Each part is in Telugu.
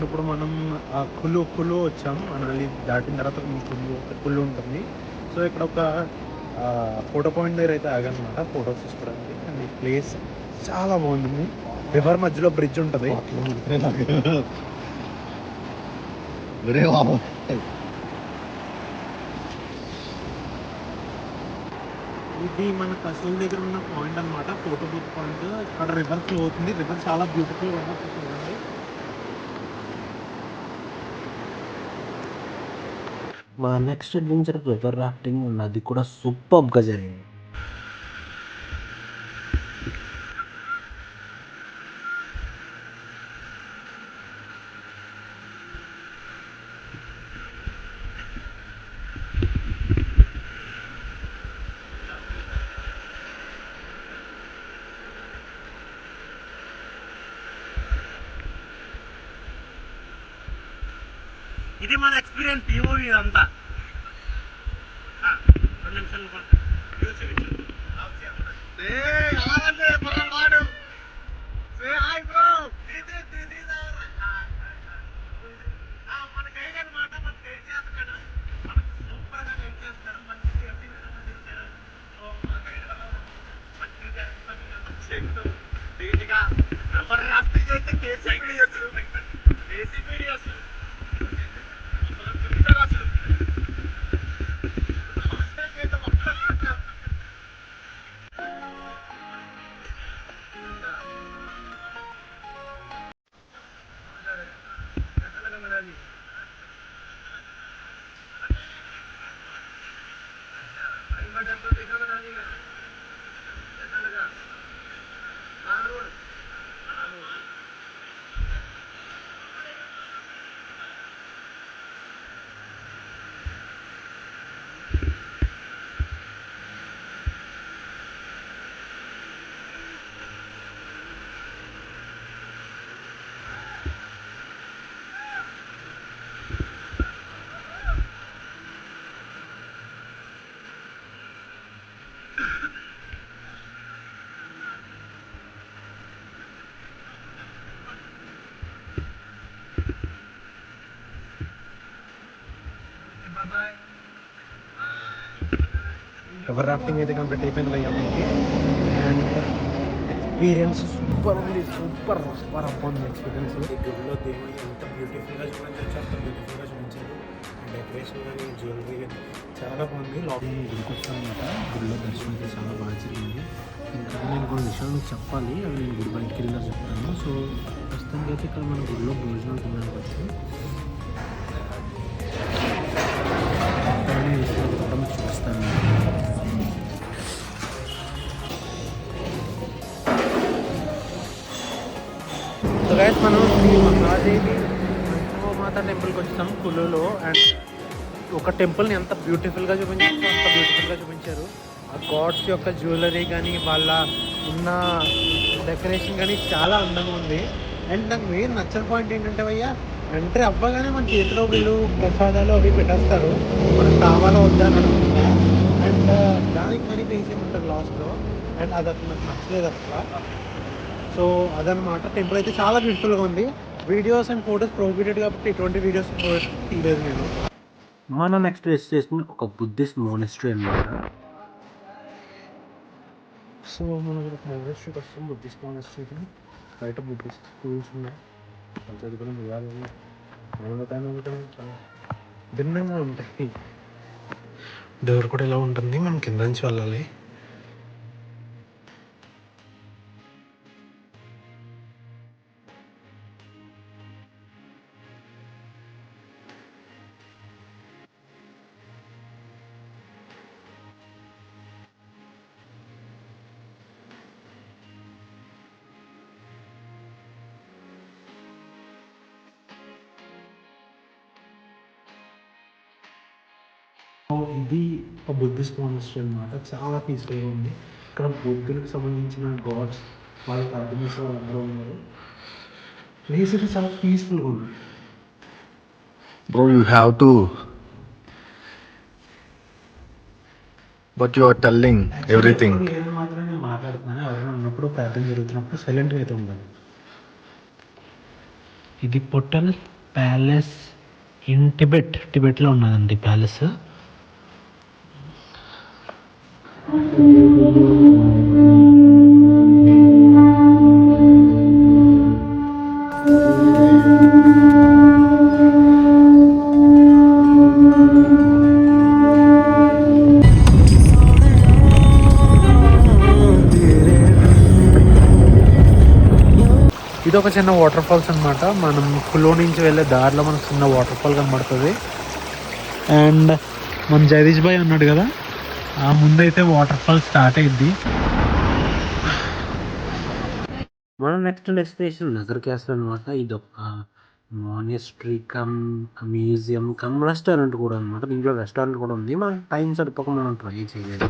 ఇప్పుడు మనం కులు వచ్చాం. మనల్ని దాటిన తర్వాత కులు ఉంటుంది. సో ఇక్కడ ఒక ఫోటో పాయింట్ దగ్గర అయితే ఆగనమాట ఫొటోస్ తీసుకోవడానికి. అండ్ ఈ ప్లేస్ చాలా బాగుంటుంది. రివర్ మధ్యలో బ్రిడ్జ్ ఉంటుంది. ఇది మన కసూల్ దగ్గర ఉన్న పాయింట్ అనమాట, ఫోటో బూత్ పాయింట్. ఇక్కడ రివర్ ఫ్లో అవుతుంది. రివర్ చాలా బ్యూటిఫుల్గా ఉంది చూడండి. మా నెక్స్ట్ అడ్వెంచర్ రివర్ రాఫ్టింగ్. అది కూడా సూపర్గా జరిగింది. ఇది మన ఎక్స్పీరియన్స్ పిఓవి ఇదంతా. 2 నిమిషాలు రివర్ రాఫ్టింగ్ అయితే కంప్లీట్ అయిపోయింది భయ్యా మనకి. అండ్ ఎక్స్పీరియన్స్ సూపర్ ఉంది. సూపర్ ఉంది ఎక్స్పీరియన్స్. ఈ గుడిలో దేవుడు ఎంత బ్యూటిఫుల్గా చూపించవచ్చు అంత బ్యూటిఫుల్గా చూపించారు. డెకరేషన్ కానీ జ్యువెలరీ కానీ చాలా బాగుంది. లోపల గుడికి వచ్చాను అనమాట. గుడిలో దర్శనం అయితే చాలా బాగా జరిగింది. ఇంకా నేను కొన్ని విషయాలు మీకు చెప్పాలి, అవి నేను గుడి బయటికి వెళ్ళినా చెప్తాను. సో ప్రస్తుతానికి అయితే ఇక్కడ మన గుడిలో భోజనం తినడానికి వచ్చి చూపిస్తాను. సో గైస్ మనం శ్రీ మహాదేవి మాతా టెంపుల్కి వచ్చాం కులులో. అండ్ ఒక టెంపుల్ని ఎంత బ్యూటిఫుల్గా చూపించారో అంత బ్యూటిఫుల్గా చూపించారు. ఆ గాడ్స్ యొక్క జ్యువెలరీ కానీ వాళ్ళ ఉన్న డెకరేషన్ కానీ చాలా అందంగా ఉంది. అండ్ నాకు మెయిన్ నచ్చిన పాయింట్ ఏంటంటే భయ్యా, ఎంట్రీ అవ్వగానే మన చేతిలో వీళ్ళు ప్రసాదాలు అవి పెట్టేస్తారు. మనకు కావాలో వద్దా అని అనుకుంటా. అండ్ దానికి మనీ పే చేయమంటారు లాస్ట్లో. అండ్ అది అసలు నాకు నచ్చలేదు అసలు. సో అదనమాట. టెంపుల్ అయితే చాలా బ్యూటిఫుల్గా ఉంది. వీడియోస్ అండ్ ఫొటోస్ ప్రొహిబిటెడ్ కాబట్టి ఎటువంటి వీడియోస్ తీయలేదు నేను. మన నెక్స్ట్ డెస్టినేషన్ ఒక బుద్ధిస్ట్ మోనెస్ట్రీ అన్నమాట. సో మనం ఒక మోనెస్ట్రీకి వస్తాం. బుద్ధిస్ట్ మోనెస్ట్రీకి బయట బుద్ధిస్ట్ స్కూల్స్ ఉన్నాయి. చదువుకునే విధాలు భిన్నంగా ఉంటాయి. డోర్ కూడా ఇలా ఉంటుంది. మనం కింద నుంచి వెళ్ళాలి. ఇది ఒక బుద్ధిస్ట్ మోనస్ట్రీ అనమాట. చాలా పీస్ఫుల్గా ఉంది. ఇక్కడ బుద్ధులకు సంబంధించిన గాడ్స్ వాళ్ళ ప్రార్థనస్ అందరూ ఉన్నారు. ప్లేస్ అయితే చాలా పీస్ఫుల్గా ఉంది. Bro, you have to but you are telling everything. నేను మాత్రం నేను మాట్లాడుతున్నాను. ఎవరైనా ఉన్నప్పుడు ప్రార్థన జరుగుతున్నప్పుడు సైలెంట్గా అయితే ఉండాలి. ఇది పొట్టల్ ప్యాలెస్ ఇన్ టిబెట్లో ఉన్నదండి ప్యాలెస్. ఇది ఒక చిన్న వాటర్ ఫాల్స్ అనమాట. మనం కులో నుంచి వెళ్ళే దారిలో మనకు చిన్న వాటర్ ఫాల్ కనబడుతుంది. అండ్ మన జగదీష్ భాయ్ ఉన్నాడు కదా, ఆ ముందైతే వాటర్ ఫాల్ స్టార్ట్ అయింది. మన నెక్స్ట్ డెస్టినేషన్ నగర్ క్యాస్ల్ అనమాట. ఇది ఒక monastery come museum come restaurant కూడా అనమాట. దీంట్లో రెస్టారెంట్ కూడా ఉంది. మన టైం సరిపోక మనం ట్రై చేయలేదు.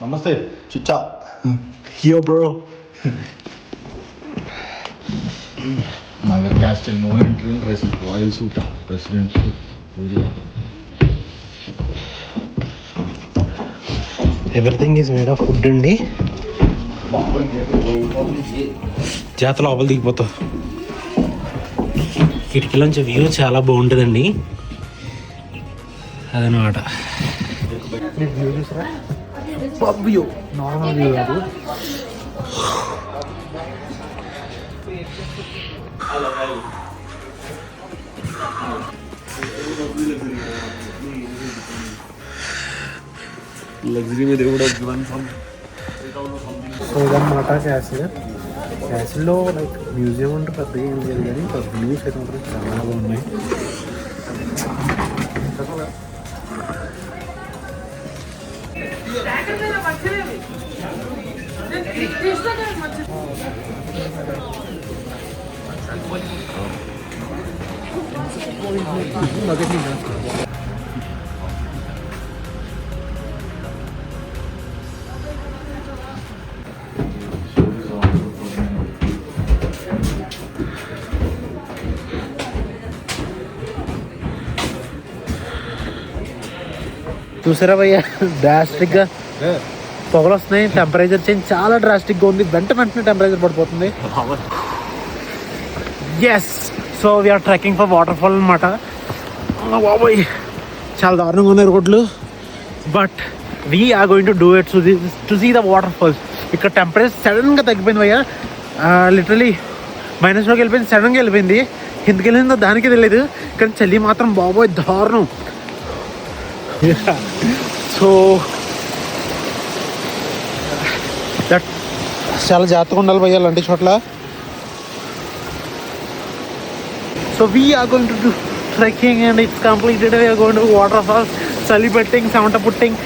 నమస్తే చిచ్చా. Yo bro. Nagar castle no entry royal suite president. Everything is made of wood అండి. జాతర లోపల దిగిపోతావు. కిటికీలోంచి వ్యూ చాలా బాగుంటుందండి. అదనమాట వ్యూ చూసారా, పబ్ వ్యూ, నార్మల్ వ్యూ కాదు. సో ఇదన్నమాట క్యాసిల్. క్యాసిల్లో లైక్ మ్యూజియం అంటే పెద్దగా ఏం లేదు కానీ వ్యూస్ అయితే మాత్రం చాలా బాగున్నాయి. చూసారా భయ్య, డ్రాస్టిక్గా పొగలు వస్తున్నాయి. టెంపరేచర్ చేంజ్ చాలా డ్రాస్టిక్గా ఉంది. వెంటనే టెంపరేచర్ పడిపోతుంది. Yes, so we're trekking for water fall అనమాట. బాబోయ్ చాలా దారుణంగా ఉన్నాయి రోడ్లు. But we're going to do it to see the water falls. ఇక్కడ టెంపరేచర్ సడన్గా తగ్గిపోయింది భయ్య. లిటరలీ మైనస్లోకి వెళ్ళిపోయింది, సడన్గా వెళ్ళిపోయింది. ఎందుకు వెళ్ళిందో దానికి తెలియదు, కానీ చలి మాత్రం బాబోయ్ దారుణం. సో దట్ చాలా జాగ్రత్తగా ఉండాలి భయ్య అలాంటి చోట్ల. So we're going to do trekking and it's completed. We're going to water falls, చలి పెట్టింగ్, చెమట పుట్టింగ్,